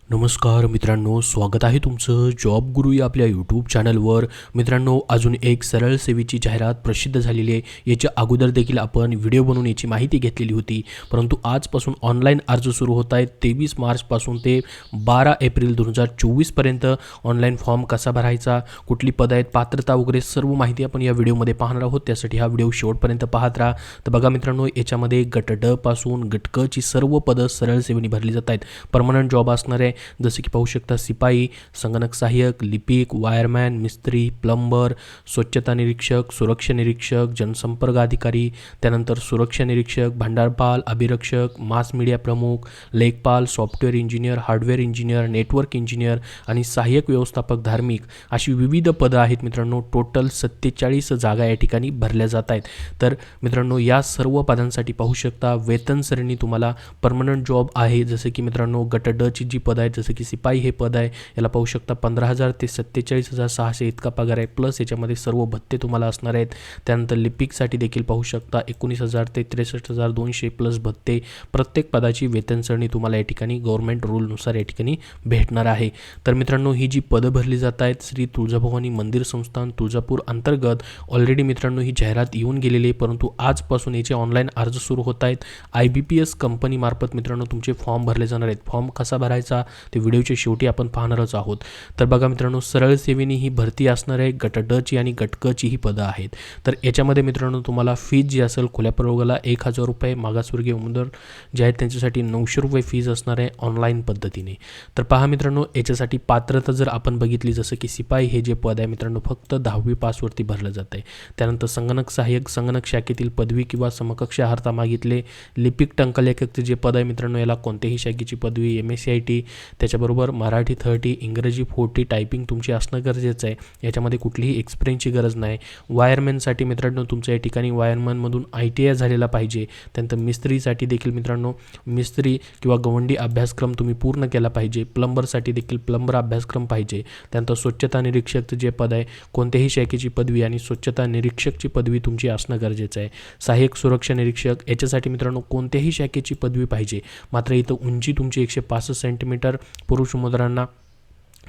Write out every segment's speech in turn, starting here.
नमस्कार मित्रांनो, स्वागत आहे तुमचं जॉब गुरु या आपल्या यूट्यूब चॅनलवर. मित्रांनो, अजून एक सरळ सेवेची जाहिरात प्रसिद्ध झालेली आहे. याच्या अगोदर देखील आपण व्हिडिओ बनवून याची माहिती घेतलेली होती, परंतु आजपासून ऑनलाईन अर्ज सुरू होत आहेत. 23 मार्चपासून ते 12 एप्रिल 2024पर्यंत ऑनलाईन फॉर्म कसा भरायचा, कुठली पदं आहेत, पात्रता वगैरे सर्व माहिती आपण या व्हिडिओमध्ये पाहणार आहोत. त्यासाठी हा व्हिडिओ शेवटपर्यंत पाहत राहा. तर बघा मित्रांनो, याच्यामध्ये गट ड पासून गट क ची सर्व पदं सरळ सेवेने भरली जात आहेत. परमनंट जॉब असणार आहे. जसे की पाहू शकता, सिपाई, संगणक सहाय्यक, लिपिक, वायरमॅन, मिस्त्री, प्लंबर, स्वच्छता निरीक्षक, सुरक्षा निरीक्षक, जनसंपर्क अधिकारी, त्यानंतर सुरक्षा निरीक्षक, भांडारपाल, अभिरक्षक, मास मीडिया प्रमुख, लेखपाल, software engineer, hardware engineer, network engineer आणि सहाय्यक व्यवस्थापक धार्मिक अशी विविध पदं आहेत. मित्रांनो, टोटल 47 जागा या ठिकाणी भरल्या जात आहेत. तर मित्रांनो, या सर्व पदांसाठी पाहू शकता वेतन श्रेणी तुम्हाला परमनंट जॉब आहे. जसे की मित्रांनो, गट ड ची जी पद आहेत, जसं की सिपाई हे पद आहे, याला पाहू शकता 15,000 ते 47,600 इतका पगार आहे. प्लस याच्यामध्ये सर्व भत्ते तुम्हाला असणार आहेत. त्यानंतर लिपिकसाठी देखील पाहू शकता 19,000 ते 63,200 प्लस भत्ते. प्रत्येक पदाची वेतन श्रेणी तुम्हाला या ठिकाणी गव्हर्नमेंट रूलनुसार या ठिकाणी भेटणार आहे. तर मित्रांनो, ही जी पदं भरली जात आहेत, श्री तुळजाभवानी मंदिर संस्थान तुळजापूर अंतर्गत ऑलरेडी मित्रांनो ही जाहिरात येऊन गेलेली आहे, परंतु आजपासून याचे ऑनलाईन अर्ज सुरू होत आहेत. IBPS कंपनीमार्फत मित्रांनो तुमचे फॉर्म भरले जाणार आहेत. फॉर्म कसा भरायचा ते व्हिडिओच्या शेवटी आपण पाहणारच आहोत. तर बघा मित्रांनो, सरळ सेवेने ही भरती असणार आहे. गट ड ची आणि गट क ची ही पदं आहेत. तर याच्यामध्ये मित्रांनो तुम्हाला फीज जी असेल खुल्या प्रयोगाला 1,000 रुपये, मागासवर्गीय उमेदवार जे आहेत त्यांच्यासाठी 900 रुपये फीज असणार आहे ऑनलाईन पद्धतीने. तर पहा मित्रांनो, याच्यासाठी पात्रता जर आपण बघितली, जसं की सिपाई हे जे पद आहे मित्रांनो फक्त 10वी पासवरती भरलं जातं आहे. त्यानंतर संगणक सहाय्यक, संगणक शाखेतील पदवी किंवा समकक्ष अर्हता मागितले. लिपिक टंकलेखकचे जे पद आहे मित्रांनो, याला कोणत्याही शाखेची पदवी, MSCIT, त्याच्याबरोबर मराठी 30, इंग्रजी 40, टायपिंग तुमची असणं गरजेचं आहे. याच्यामध्ये कुठलीही एक्सपिरियन्सची गरज नाही. वायरमॅनसाठी मित्रांनो तुमच्या या ठिकाणी वायरमॅनमधून ITI झालेला पाहिजे. त्यानंतर मिस्त्रीसाठी देखील मित्रांनो मिस्त्री किंवा गवंडी अभ्यासक्रम तुम्ही पूर्ण केला पाहिजे. प्लंबरसाठी देखील प्लंबर अभ्यासक्रम पाहिजे. त्यानंतर स्वच्छता निरीक्षकचं जे पद आहे, कोणत्याही शाखेची पदवी आणि स्वच्छता निरीक्षकची पदवी तुमची असणं गरजेचं आहे. सहाय्यक सुरक्षा निरीक्षक याच्यासाठी मित्रांनो कोणत्याही शाखेची पदवी पाहिजे. मात्र इथं उंची तुमची 165 सेंटीमीटर पुरुष उमेदवारांना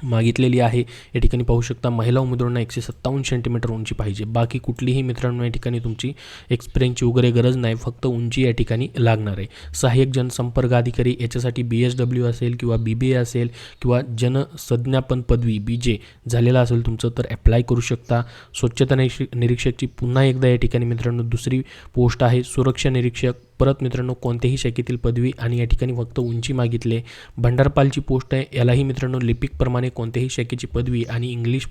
मागितलेली आहे. या ठिकाणी पाहू शकता महिला उमेदवारांना 157 सेंटीमीटर उंची पाहिजे. बाकी कुठलीही मित्रांनो या ठिकाणी तुमची एक्सपिरियन्सची वगैरे गरज नाही, फक्त उंची या ठिकाणी लागणार आहे. सहाय्यक जनसंपर्क अधिकारी याच्यासाठी BSW असेल किंवा BBA असेल किंवा जनसंज्ञापन पदवी BJ झालेला असेल तुमचं तर अप्लाय करू शकता. स्वच्छता निरीक्षकची पुन्हा एकदा या ठिकाणी मित्रांनो दुसरी पोस्ट आहे. सुरक्षा निरीक्षक परत मित्रांनो कोणत्याही शाखेतील पदवी आणि या ठिकाणी फक्त उंची मागितले. भांडारपालची पोस्ट आहे, यालाही मित्रांनो लिपिकप्रमाणे कोणत्याही शाखेची पदवी आणि इंग्लिश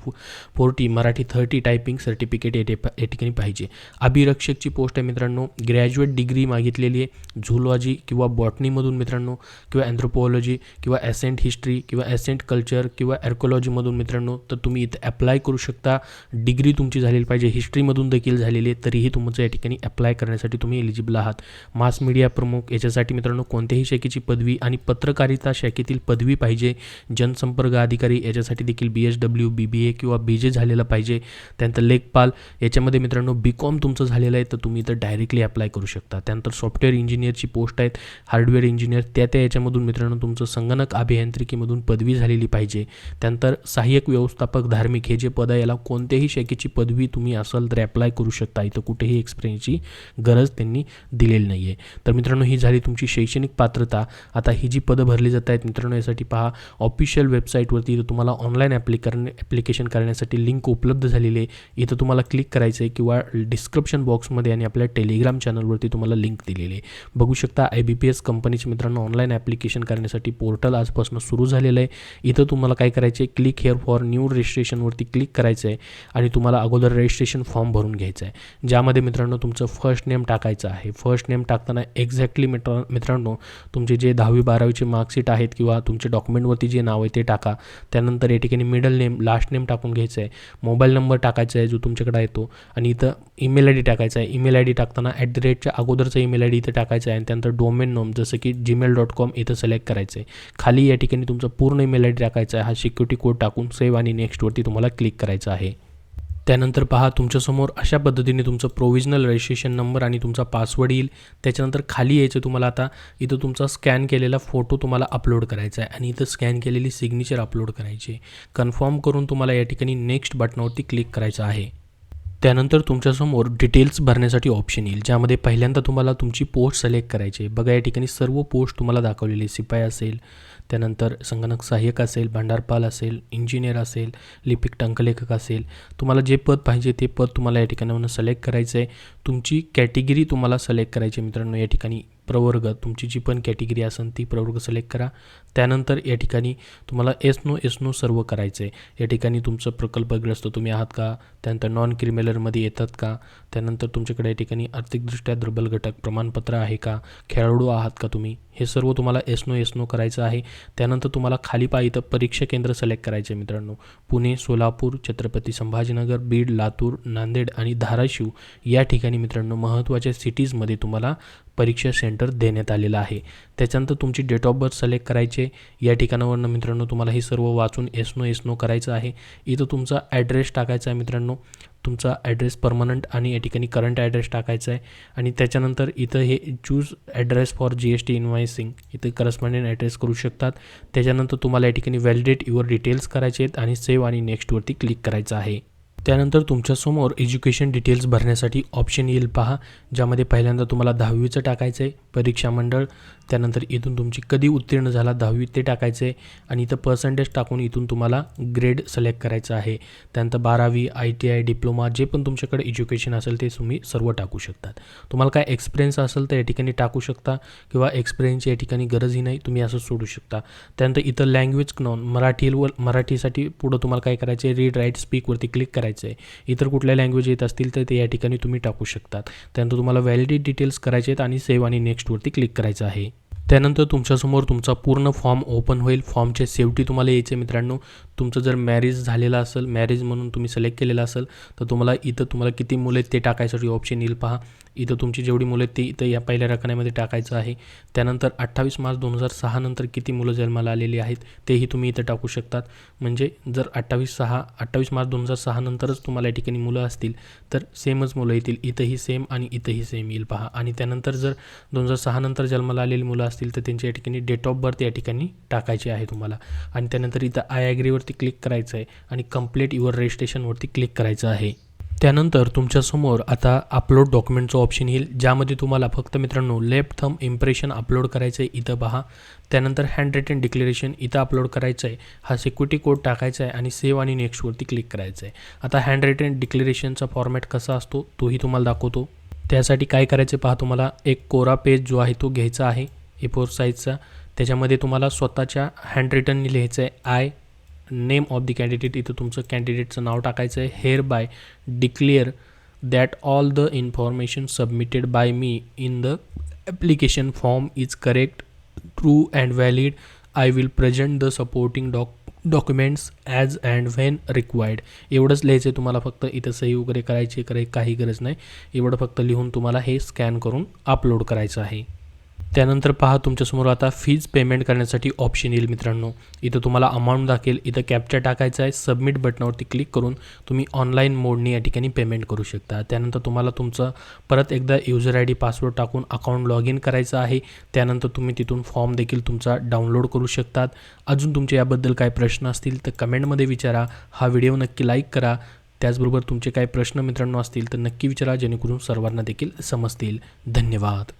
40, मराठी 30, टायपिंग सर्टिफिकेट या ठिकाणी पाहिजे. अभिरक्षकची पोस्ट आहे मित्रांनो, ग्रॅज्युएट डिग्री मागितलेली आहे. झूलॉजी किंवा बॉटनीमधून मित्रांनो किंवा अँथ्रोपोलॉजी किंवा ॲसेंट हिस्ट्री किंवा ॲसेंट कल्चर किंवा आर्किओलॉजीमधून मित्रांनो तर तुम्ही इथं अप्लाय करू शकता. डिग्री तुमची झालेली पाहिजे, हिस्ट्रीमधून देखील झालेली आहे, तरीही तुमचं या ठिकाणी अप्लाय करण्यासाठी तुम्ही एलिजिबल आहात. मास मीडिया प्रमुख याच्यासाठी मित्रांनो कोणत्याही शाखेची पदवी आणि पत्रकारिता शाखेतील पदवी पाहिजे. जनसंपर्क अधिकारी याच्यासाठी देखील BSW, BBA किंवा BJ झालेलं पाहिजे. त्यानंतर लेखपाल याच्यामध्ये मित्रांनो BCom तुमचं झालेलं आहे तर तुम्ही इथं डायरेक्टली अप्लाय करू शकता. त्यानंतर सॉफ्टवेअर इंजिनियरची पोस्ट आहेत, हार्डवेअर इंजिनियर त्या याच्यामधून मित्रांनो तुमचं संगणक अभियांत्रिकीमधून पदवी झालेली पाहिजे. त्यानंतर सहाय्यक व्यवस्थापक धार्मिक हे जे पद आहे याला कोणत्याही शाखेची पदवी तुम्ही असाल तर अप्लाय करू शकता. इथं कुठेही एक्सपिरियन्सची गरज त्यांनी दिलेली नाही आहे. तर मित्रांनो, ही झाली तुमची शैक्षणिक पात्रता. आता ही जी पदं भरली जात आहेत मित्रांनो, यासाठी पहा ऑफिशियल वेबसाईटवरती इथं तुम्हाला ऑनलाईन ॲप्लिकेशन करण्यासाठी लिंक उपलब्ध झालेली आहे. इथं तुम्हाला क्लिक करायचं आहे किंवा डिस्क्रिप्शन बॉक्समध्ये आणि आपल्या टेलिग्राम चॅनलवरती तुम्हाला लिंक दिलेली आहे. बघू शकता IBPS कंपनीचे मित्रांनो ऑनलाईन ॲप्लिकेशन करण्यासाठी पोर्टल आजपासून सुरू झालेलं आहे. इथं तुम्हाला काय करायचं आहे, क्लिक हिअर फॉर न्यू रजिस्ट्रेशनवरती क्लिक करायचं आहे आणि तुम्हाला अगोदर रजिस्ट्रेशन फॉर्म भरून घ्यायचं आहे, ज्यामध्ये मित्रांनो तुमचं फर्स्ट नेम टाकायचं आहे. फर्स्ट नेम टाकताना एक्झॅक्टली मित्रांनो तुमचे जे 10वी 12वीचे मार्कशीट आहेत किंवा तुमच्या डॉक्युमेंटवरती जे नाव आहे ते टाका. त्यानंतर या ठिकाणी मिडल नेम, लास्ट नेम टाकून घ्यायचं आहे. मोबाईल नंबर टाकायचा आहे जो तुमच्याकडे येतो आणि इथं ईमेल ID टाकायचा आहे. ईमेल ID टाकताना @च्या अगोदरचा ईमेल ID इथं टाकायचा आहे आणि त्यानंतर डोमेन नेम जसं की gmail.com इथं सिलेक्ट करायचं आहे. खाली या ठिकाणी तुमचा पूर्ण ईमेल ID टाकायचा आहे. हा सिक्युरिटी कोड टाकून सेव्ह आणि नेक्स्टवरती तुम्हाला क्लिक करायचं आहे. त्यानंतर पहा तुमच्यासमोर अशा पद्धतीने तुमचं प्रोव्हिजनल रजिस्ट्रेशन नंबर आणि तुमचा पासवर्ड येईल. त्याच्यानंतर खाली यायचं तुम्हाला आता इथं तुमचा स्कॅन केलेला फोटो तुम्हाला अपलोड करायचा आहे आणि इथं स्कॅन केलेली सिग्नेचर अपलोड करायची आहे. कन्फर्म करून तुम्हाला या ठिकाणी नेक्स्ट बटनावरती क्लिक करायचं आहे. त्यानंतर तुमच्यासमोर डिटेल्स भरण्यासाठी ऑप्शन येईल, ज्यामध्ये पहिल्यांदा तुम्हाला तुमची पोस्ट सिलेक्ट करायची आहे. बघा या ठिकाणी सर्व पोस्ट तुम्हाला दाखवलेली, शिपाई असेल, त्यानंतर संगणक सहाय्यक असेल, भांडारपाल असेल, इंजिनियर असेल, लिपिक टंकलेखक असेल. तुम्हाला जे पद पाहिजे ते पद तुम्हाला या ठिकाणी सिलेक्ट करायचं आहे. तुमची कॅटेगरी तुम्हाला सिलेक्ट करायची मित्रांनो. या ठिकाणी प्रवर्ग, तुमची जी पण कॅटेगरी असेल ती प्रवर्ग सिलेक्ट करा. त्यानंतर या ठिकाणी तुम्हाला एस नो सर्व करायचं आहे. या ठिकाणी तुमचं प्रकल्पग्रस्त तुम्ही आहात का, त्यानंतर नॉन क्रिमिनलमध्ये येतात का, त्यानंतर तुमच्याकडे या ठिकाणी आर्थिकदृष्ट्या दुर्बल घटक प्रमाणपत्र आहे का, खेळाडू आहात का तुम्ही, हे सर्व तुम्हाला एस नो करायचं आहे. त्यानंतर तुम्हाला खाली पहा इथं परीक्षा केंद्र सिलेक्ट करायचे आहे मित्रांनो. पुणे, सोलापूर, छत्रपती संभाजीनगर, बीड, लातूर, नांदेड आणि धाराशिव या ठिकाणी मित्रांनो महत्त्वाच्या सिटीजमध्ये तुम्हाला परीक्षा सेंटर देण्यात आलेलं आहे. त्याच्यानंतर तुमची डेट ऑफ बर्थ सिलेक्ट करायचे. या ठिकाणावरनं मित्रांनो तुम्हाला हे सर्व वाचून एस नो करायचं आहे. इथं तुमचा ॲड्रेस टाकायचा आहे मित्रांनो. तुमचा ॲड्रेस परमनंट आणि या ठिकाणी करंट ॲड्रेस टाकायचा आहे. आणि त्याच्यानंतर इथं हे चूज ॲड्रेस फॉर GST इन्व्हॉइसिंग इथं करस्पॉन्डिंग ॲड्रेस करू शकतात. त्याच्यानंतर तुम्हाला या ठिकाणी व्हॅलिडेट युअर डिटेल्स करायचे आहेत आणि सेव्ह आणि नेक्स्टवरती क्लिक करायचं आहे. त्यानंतर तुमच्यासमोर एज्युकेशन डिटेल्स भरण्यासाठी ऑप्शन येईल पहा, ज्यामध्ये पहिल्यांदा तुम्हाला 10वीचं टाकायचं आहे, परीक्षा मंडळ, त्यानंतर इथून तुमची कधी उत्तीर्ण झाला 10वी ते टाकायचं आहे आणि इथं पर्सेंटेज टाकून इथून तुम्हाला ग्रेड सिलेक्ट करायचं आहे. त्यानंतर 12वी, ITI, डिप्लोमा जे पण तुमच्याकडे एज्युकेशन असेल ते तुम्ही सर्व टाकू शकतात. तुम्हाला काय एक्सपिरियन्स असेल तर या ठिकाणी टाकू शकता किंवा एक्सपिरियन्सची या ठिकाणी गरजही नाही, तुम्ही असं सोडू शकता. त्यानंतर इथं लँग्वेज नॉन मराठीसाठी पुढं तुम्हाला काय करायचं आहे, रीड राईट स्पीकवरती क्लिक करायचं आहे. इतर कुठल्या लँग्वेज येत असतील तर ते या ठिकाणी तुम्ही टाकू शकतात. त्यानंतर तुम्हाला व्हॅलिडेट डिटेल्स करायचे आहेत आणि सेव्ह आणि नेक्स्टवरती क्लिक करायचं आहे. त्यानंतर तुमच्यासमोर तुमचा पूर्ण फॉर्म ओपन होईल. फॉर्मच्या शेवटी तुम्हाला यायचे मित्रांनो, तुमचं जर मॅरेज झालेलं असेल, मॅरेज म्हणून तुम्ही सिलेक्ट केलेलं असेल तर तुम्हाला किती मुलं आहेत ते टाकायसाठी ऑप्शन येईल पहा. इथं तुमची जेवढी मुलं आहेत ते इथं या पहिल्या रकान्यामध्ये टाकायचं आहे. त्यानंतर 28 मार्च 2006 नंतर किती मुलं जन्माला आलेली आहेत तेही तुम्ही इथं टाकू शकतात. म्हणजे जर 28 मार्च 2006 नंतरच तुम्हाला या ठिकाणी मुलं असतील तर सेमच मुलं येतील. इथंही सेम आणि इथंही सेम येईल पहा. आणि त्यानंतर जर 2006 नंतर जन्माला आलेली मुलं असतील तर त्यांच्या या ठिकाणी डेट ऑफ बर्थ या ठिकाणी टाकायची आहे तुम्हाला. आणि त्यानंतर इथं आय ॲग्रीवरती क्लिक करायचं आहे आणि कंप्लीट युअर रजिस्ट्रेशनवरती क्लिक करायचं आहे. त्यानंतर तुमच्यासमोर आता अपलोड डॉक्युमेंटचं ऑप्शन येईल, ज्यामध्ये तुम्हाला फक्त मित्रांनो लेफ्ट थंब इम्प्रेशन अपलोड करायचं आहे इथं पहा. त्यानंतर हँड रिटन डिक्लेरेशन इथं अपलोड करायचं आहे. हा सिक्युरिटी कोड टाकायचा आहे आणि सेव्ह आणि नेक्स्टवरती क्लिक करायचं आहे. आता हँड रिटन डिक्लेरेशनचा फॉर्मॅट कसा असतो तोही तुम्हाला दाखवतो. त्यासाठी काय करायचं पहा, तुम्हाला एक कोरा पेज जो आहे तो घ्यायचा आहे A4 साईजचा. त्याच्यामध्ये तुम्हाला स्वतःच्या हँड रिटननी लिहायचं आहे I name of the candidate. इथं तुमचं कॅन्डिडेटचं नाव टाकायचं आहे. Hereby declare that all the information submitted by me in the application form is correct, true and valid. I will present the supporting documents as and when required. एवढंच लिहायचं आहे तुम्हाला. फक्त इथं सही वगैरे करायची काही गरज नाही. एवढं फक्त लिहून तुम्हाला हे स्कॅन करून अपलोड करायचं आहे. त्यानंतर पहा तुमच्यासमोर आता फीज पेमेंट करण्यासाठी ऑप्शन येईल मित्रांनो. इथं तुम्हाला अमाऊंट दाखवेल. इथं कॅप्चा टाकायचा आहे. सबमिट बटनावरती क्लिक करून तुम्ही ऑनलाईन मोडने या ठिकाणी पेमेंट करू शकता. त्यानंतर तुम्हाला तुमचं परत एकदा युजर ID पासवर्ड टाकून अकाउंट लॉग इन करायचं आहे. त्यानंतर तुम्ही तिथून फॉर्म देखील तुमचा डाउनलोड करू शकतात. अजून तुमचे याबद्दल काय प्रश्न असतील तर कमेंटमध्ये विचारा. हा व्हिडिओ नक्की लाईक करा. त्याचबरोबर तुमचे काही प्रश्न मित्रांनो असतील तर नक्की विचारा, जेणेकरून सर्वांना देखील समजतील. धन्यवाद.